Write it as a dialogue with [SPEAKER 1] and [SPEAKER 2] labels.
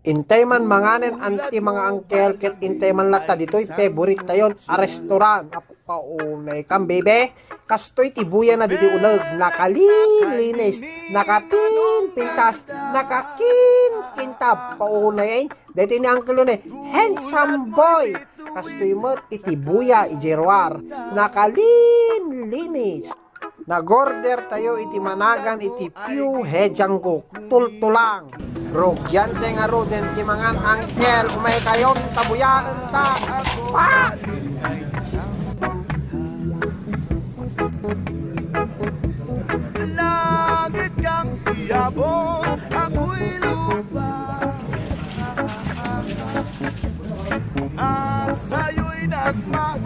[SPEAKER 1] Intay man manganen anti mga angkel ket intay man lata dito'y favorite tayon a restaurant paunay kam bebe kastoy tibuya na didi uneg nakalin linis nakapin pintas nakakin kintab paunay dito ni angkel ne handsome boy kastoy mo itibuya ijerwar nakalin linis nagorder tayo iti managan iti piu hejanggok tultulang rogyante nga roden ti mangan angkel umay kayon tabuyaan ta pa
[SPEAKER 2] langit kang iabot ako'y lupa at sa'yo'y nagmahal